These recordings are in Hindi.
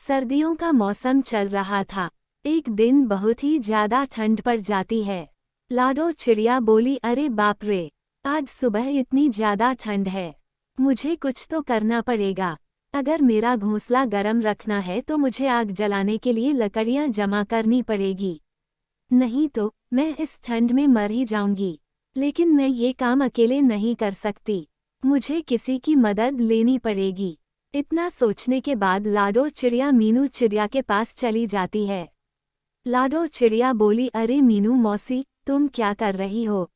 सर्दियों का मौसम चल रहा था। एक दिन बहुत ही ज्यादा ठंड पड़ जाती है। लाडो चिड़िया बोली, अरे बाप रे, आज सुबह इतनी ज्यादा ठंड है। मुझे कुछ तो करना पड़ेगा। अगर मेरा घोंसला गर्म रखना है तो मुझे आग जलाने के लिए लकड़ियां जमा करनी पड़ेगी, नहीं तो मैं इस ठंड में मर ही जाऊंगी। लेकिन मैं ये काम अकेले नहीं कर सकती, मुझे किसी की मदद लेनी पड़ेगी। इतना सोचने के बाद लाडो चिड़िया मीनू चिड़िया के पास चली जाती है। लाडो चिड़िया बोली, अरे मीनू मौसी, तुम क्या कर रही हो?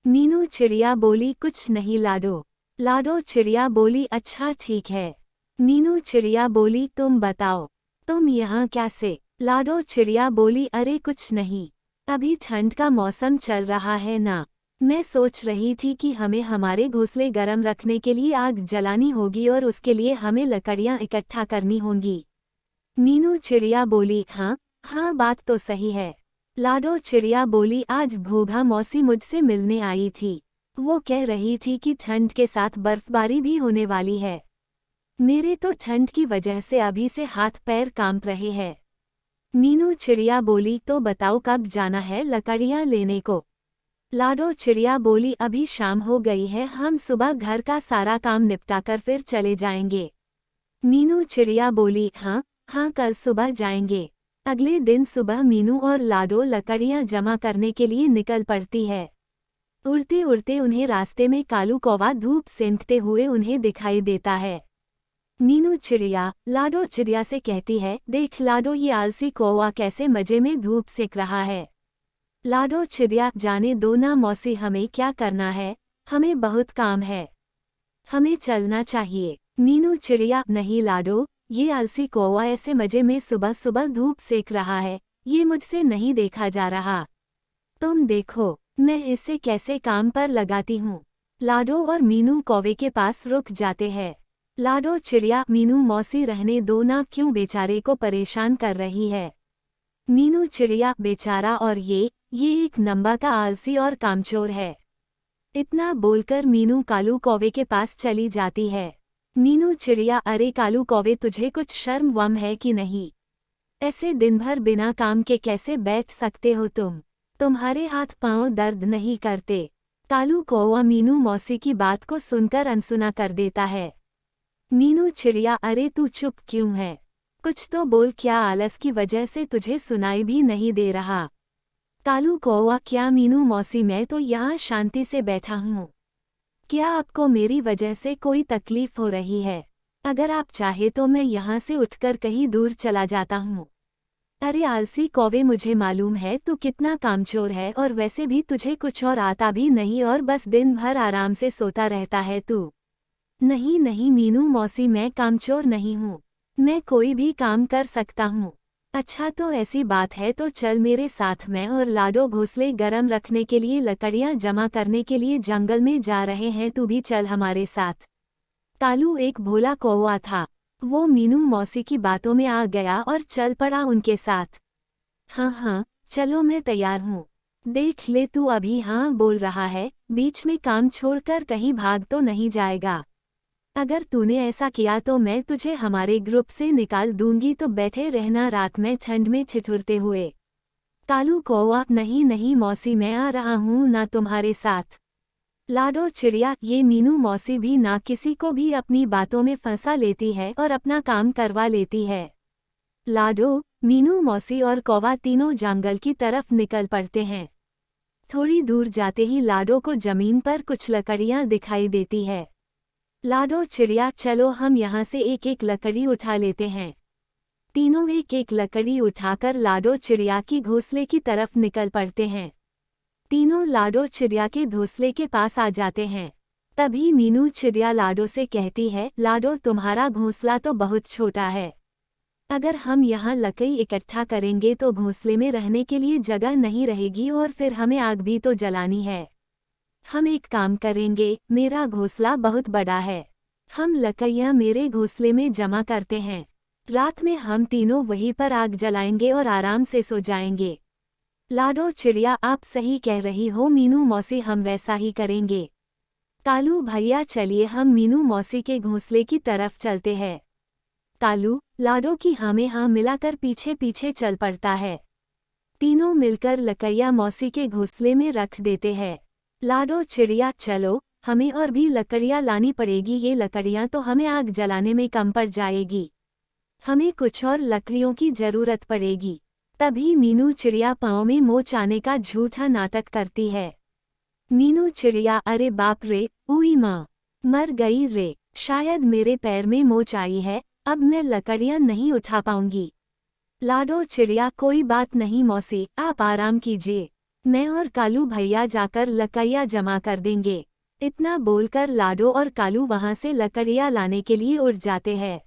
मीनू चिड़िया बोली, कुछ नहीं लाडो। लाडो चिड़िया बोली, अच्छा ठीक है। मीनू चिड़िया बोली, तुम बताओ, तुम यहाँ कैसे? लाडो चिड़िया बोली, अरे कुछ नहीं, अभी ठंड का मौसम चल रहा है ना, मैं सोच रही थी कि हमें हमारे घोंसले गर्म रखने के लिए आग जलानी होगी और उसके लिए हमें लकड़ियाँ इकट्ठा करनी होंगी। मीनू चिड़िया बोली, हाँ हाँ, बात तो सही है। लाडो चिड़िया बोली, आज घोघा मौसी मुझसे मिलने आई थी। वो कह रही थी कि ठंड के साथ बर्फबारी भी होने वाली है। मेरे तो ठंड की वजह से अभी से हाथ पैर कांप रहे हैं। मीनू चिड़िया बोली, तो बताओ कब जाना है लकड़ियाँ लेने को? लाडो चिड़िया बोली, अभी शाम हो गई है, हम सुबह घर का सारा काम निपटाकर फिर चले जाएंगे। मीनू चिड़िया बोली, हाँ हाँ, कल सुबह जाएंगे। अगले दिन सुबह मीनू और लाडो लकड़ियाँ जमा करने के लिए निकल पड़ती है। उड़ते उड़ते उन्हें रास्ते में कालू कौवा धूप सेंकते हुए उन्हें दिखाई देता है। मीनू चिड़िया लाडो चिड़िया से कहती है, देख लाडो, ये आलसी कौवा कैसे मजे में धूप सेक रहा है। लाडो चिड़िया, जाने दो ना मौसी, हमें क्या करना है, हमें बहुत काम है, हमें चलना चाहिए। मीनू चिड़िया, नहीं लाडो, ये आलसी कौवा ऐसे मजे में सुबह सुबह धूप सेक रहा है, ये मुझसे नहीं देखा जा रहा। तुम देखो, मैं इसे कैसे काम पर लगाती हूँ। लाडो और मीनू कौवे के पास रुक जाते हैं। लाडो चिड़िया, मीनू मौसी रहने दो ना, क्यों बेचारे को परेशान कर रही है? मीनू चिड़िया, बेचारा और ये एक नंबर का आलसी और कामचोर है। इतना बोलकर मीनू कालू कौवे के पास चली जाती है। मीनू चिड़िया, अरे कालू कौवे, तुझे कुछ शर्म वम है कि नहीं? ऐसे दिन भर बिना काम के कैसे बैठ सकते हो तुम? तुम्हारे हाथ पांव दर्द नहीं करते? कालू कौवा मीनू मौसी की बात को सुनकर अनसुना कर देता है। मीनू चिड़िया, अरे तू चुप क्यों है? कुछ तो बोल, क्या आलस की वजह से तुझे सुनाई भी नहीं दे रहा? कालू कौवा, क्या मीनू मौसी, मैं तो यहाँ शांति से बैठा हूँ। क्या आपको मेरी वजह से कोई तकलीफ हो रही है? अगर आप चाहे तो मैं यहाँ से उठकर कहीं दूर चला जाता हूँ। अरे आलसी कौवे, मुझे मालूम है तू कितना कामचोर है, और वैसे भी तुझे कुछ और आता भी नहीं और बस दिन भर आराम से सोता रहता है तू। नहीं नहीं मीनू मौसी, मैं कामचोर नहीं हूँ, मैं कोई भी काम कर सकता हूँ। अच्छा तो ऐसी बात है तो चल मेरे साथ, मैं और लाडो घोंसले गर्म रखने के लिए लकड़ियाँ जमा करने के लिए जंगल में जा रहे हैं, तू भी चल हमारे साथ। कालू एक भोला कौवा था, वो मीनू मौसी की बातों में आ गया और चल पड़ा उनके साथ। हाँ हाँ चलो, मैं तैयार हूँ। देख ले, तू अभी हाँ बोल रहा है, बीच में काम छोड़कर कहीं भाग तो नहीं जाएगा? अगर तूने ऐसा किया तो मैं तुझे हमारे ग्रुप से निकाल दूंगी, तो बैठे रहना रात में ठंड में ठिठुरते हुए। कालू कौवा, नहीं नहीं मौसी, मैं आ रहा हूँ ना तुम्हारे साथ। लाडो चिड़िया, ये मीनू मौसी भी ना किसी को भी अपनी बातों में फंसा लेती है और अपना काम करवा लेती है। लाडो, मीनू मौसी और कौवा तीनों जंगल की तरफ निकल पड़ते हैं। थोड़ी दूर जाते ही लाडो को जमीन पर कुछ लकड़ियाँ दिखाई देती है। लाडो चिड़िया, चलो हम यहाँ से एक एक लकड़ी उठा लेते हैं। तीनों एक एक लकड़ी उठाकर लाडो चिड़िया की घोंसले की तरफ निकल पड़ते हैं। तीनों लाडो चिड़िया के घोंसले के पास आ जाते हैं। तभी मीनू चिड़िया लाडो से कहती है, लाडो तुम्हारा घोंसला तो बहुत छोटा है, अगर हम यहाँ लकड़ी इकट्ठा करेंगे तो घोंसले में रहने के लिए जगह नहीं रहेगी और फिर हमें आग भी तो जलानी है। हम एक काम करेंगे, मेरा घोंसला बहुत बड़ा है, हम लकड़ियाँ मेरे घोंसले में जमा करते हैं, रात में हम तीनों वहीं पर आग जलाएंगे और आराम से सो जाएंगे। लाडो चिड़िया, आप सही कह रही हो मीनू मौसी, हम वैसा ही करेंगे। कालू भैया, चलिए हम मीनू मौसी के घोंसले की तरफ चलते हैं। कालू लाडो की हाँ में हाँ मिलाकर पीछे पीछे चल पड़ता है। तीनों मिलकर लकड़ियाँ मौसी के घोंसले में रख देते हैं। लाडो चिड़िया चलो, हमें और भी लकड़ियाँ लानी पड़ेगी, ये लकड़ियाँ तो हमें आग जलाने में कम पड़ जाएगी। हमें कुछ और लकड़ियों की जरूरत पड़ेगी। तभी मीनू चिड़िया पाँव में मोच आने का झूठा नाटक करती है। मीनू चिड़िया अरे बाप रे, उई माँ, मर गई रे, शायद मेरे पैर में मोच आई है, अब मैं लकड़ियाँ नहीं उठा पाऊंगी। लाडो चिड़िया कोई बात नहीं मौसी, आप आराम कीजिए, मैं और कालू भैया जाकर लकड़ियाँ जमा कर देंगे। इतना बोलकर लाडो और कालू वहां से लकड़ियाँ लाने के लिए उड़ जाते हैं।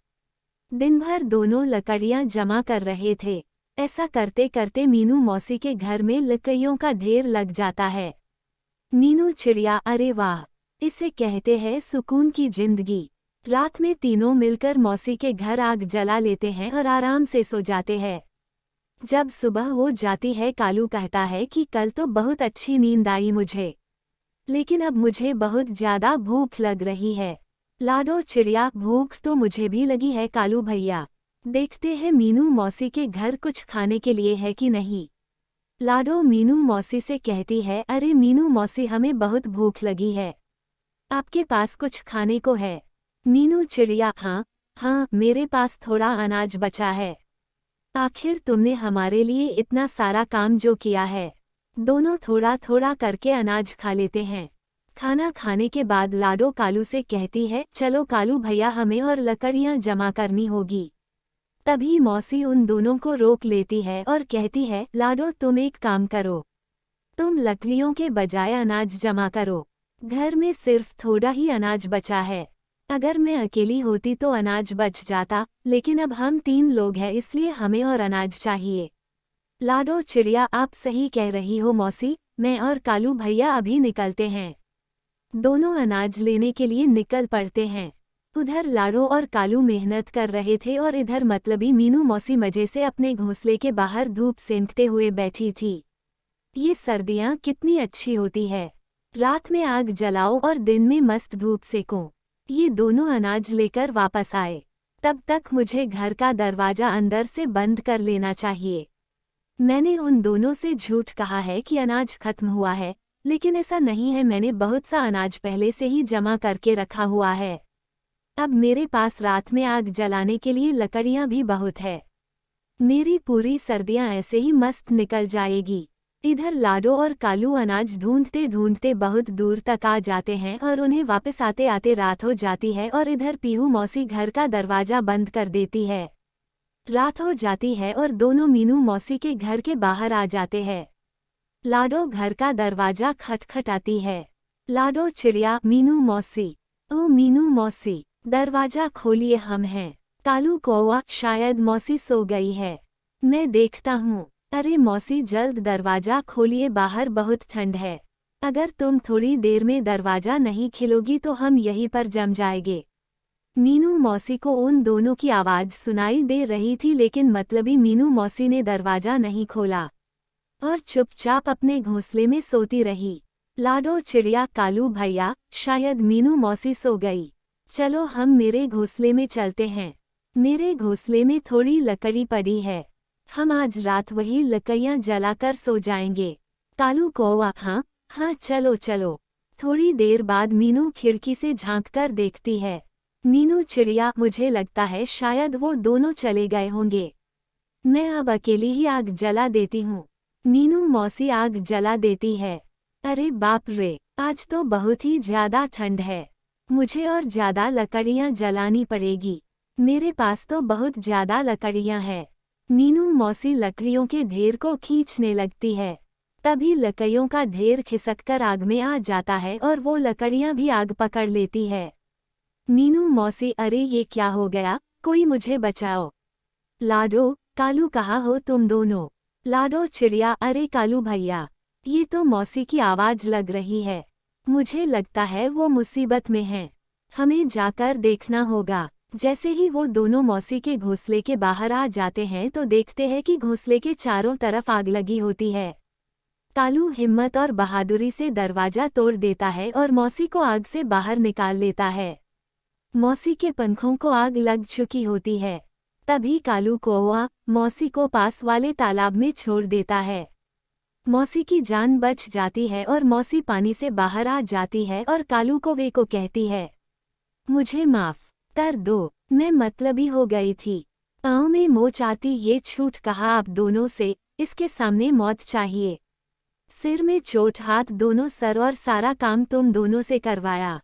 दिन भर दोनों लकड़ियाँ जमा कर रहे थे। ऐसा करते करते मीनू मौसी के घर में लकड़ियों का ढेर लग जाता है। मीनू चिड़िया अरे वाह, इसे कहते हैं सुकून की जिंदगी। रात में तीनों मिलकर मौसी के घर आग जला लेते हैं और आराम से सो जाते हैं। जब सुबह हो जाती है कालू कहता है कि कल तो बहुत अच्छी नींद आई मुझे, लेकिन अब मुझे बहुत ज्यादा भूख लग रही है। लाडो चिड़िया भूख तो मुझे भी लगी है कालू भैया, देखते हैं मीनू मौसी के घर कुछ खाने के लिए है कि नहीं। लाडो मीनू मौसी से कहती है अरे मीनू मौसी हमें बहुत भूख लगी है, आपके पास कुछ खाने को है। मीनू चिड़िया हाँ मेरे पास थोड़ा अनाज बचा है, आखिर तुमने हमारे लिए इतना सारा काम जो किया है, दोनों थोड़ा थोड़ा करके अनाज खा लेते हैं। खाना खाने के बाद लाडो कालू से कहती है चलो कालू भैया हमें और लकड़ियाँ जमा करनी होगी। तभी मौसी उन दोनों को रोक लेती है और कहती है लाडो तुम एक काम करो, तुम लकड़ियों के बजाय अनाज जमा करो, घर में सिर्फ थोड़ा ही अनाज बचा है। अगर मैं अकेली होती तो अनाज बच जाता, लेकिन अब हम 3 लोग हैं इसलिए हमें और अनाज चाहिए। लाडो चिड़िया आप सही कह रही हो मौसी, मैं और कालू भैया अभी निकलते हैं। दोनों अनाज लेने के लिए निकल पड़ते हैं। उधर लाडो और कालू मेहनत कर रहे थे और इधर मतलबी मीनू मौसी मजे से अपने घोंसले के बाहर धूप सेंकते हुए बैठी थी। ये सर्दियाँ कितनी अच्छी होती है, रात में आग जलाओ और दिन में मस्त धूप सेको। ये दोनों अनाज लेकर वापस आए, तब तक मुझे घर का दरवाजा अंदर से बंद कर लेना चाहिए। मैंने उन दोनों से झूठ कहा है कि अनाज खत्म हुआ है, लेकिन ऐसा नहीं है, मैंने बहुत सा अनाज पहले से ही जमा करके रखा हुआ है। अब मेरे पास रात में आग जलाने के लिए लकड़ियाँ भी बहुत है, मेरी पूरी सर्दियाँ ऐसे ही मस्त निकल जाएगी। इधर लाडो और कालू अनाज ढूंढते ढूंढते बहुत दूर तक आ जाते हैं और उन्हें वापस आते आते रात हो जाती है और इधर पीहू मौसी घर का दरवाजा बंद कर देती है। रात हो जाती है और दोनों मीनू मौसी के घर के बाहर आ जाते हैं। लाडो घर का दरवाजा खटखटाती है। लाडो चिड़िया मीनू मौसी, ओ मीनू मौसी दरवाजा खोलिए हम हैं। कालू कौवा शायद मौसी सो गई है, मैं देखता हूँ। अरे मौसी जल्द दरवाजा खोलिए, बाहर बहुत ठंड है, अगर तुम थोड़ी देर में दरवाजा नहीं खोलोगी तो हम यहीं पर जम जाएंगे। मीनू मौसी को उन दोनों की आवाज़ सुनाई दे रही थी, लेकिन मतलबी मीनू मौसी ने दरवाजा नहीं खोला और चुपचाप अपने घोंसले में सोती रही। लाडो चिड़िया कालू भैया शायद मीनू मौसी सो गई, चलो हम मेरे घोंसले में चलते हैं, मेरे घोंसले में थोड़ी लकड़ी पड़ी है, हम आज रात वही लकड़ियाँ जलाकर सो जाएंगे। कालू कौवा हाँ चलो चलो। थोड़ी देर बाद मीनू खिड़की से झांककर देखती है। मीनू चिड़िया मुझे लगता है शायद वो दोनों चले गए होंगे, मैं अब अकेली ही आग जला देती हूँ। मीनू मौसी आग जला देती है। अरे बाप रे, आज तो बहुत ही ज्यादा ठंड है, मुझे और ज्यादा लकड़ियाँ जलानी पड़ेगी, मेरे पास तो बहुत ज्यादा लकड़ियाँ हैं। मीनू मौसी लकड़ियों के ढेर को खींचने लगती है, तभी लकड़ियों का ढेर खिसककर आग में आ जाता है और वो लकड़ियाँ भी आग पकड़ लेती है। मीनू मौसी अरे ये क्या हो गया, कोई मुझे बचाओ। लाडो कालू कहाँ हो तुम दोनों। लाडो चिड़िया अरे कालू भैया, ये तो मौसी की आवाज़ लग रही है, मुझे लगता है वो मुसीबत में हैं, हमें जाकर देखना होगा। जैसे ही वो दोनों मौसी के घोंसले के बाहर आ जाते हैं तो देखते हैं कि घोंसले के चारों तरफ आग लगी होती है। कालू हिम्मत और बहादुरी से दरवाजा तोड़ देता है और मौसी को आग से बाहर निकाल लेता है। मौसी के पंखों को आग लग चुकी होती है। तभी कालू कौवा मौसी को पास वाले तालाब में छोड़ देता है। मौसी की जान बच जाती है और मौसी पानी से बाहर आ जाती है और कालू कौवे को कहती है, मुझे माफ कर दो, मैं मतलबी हो गई थी। पाँव में मोच आती ये झूठ कहा आप दोनों से, इसके सामने मौत चाहिए। सिर में चोट, हाथ दोनों सर और सारा काम तुम दोनों से करवाया।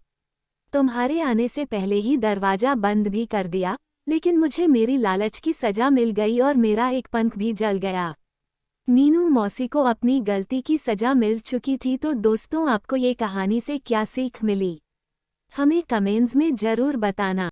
तुम्हारे आने से पहले ही दरवाजा बंद भी कर दिया, लेकिन मुझे मेरी लालच की सजा मिल गई और मेरा एक पंख भी जल गया। मीनू मौसी को अपनी गलती की सजा मिल चुकी थी। तो दोस्तों, आपको ये कहानी से क्या सीख मिली, हमें कमेंट्स में ज़रूर बताना।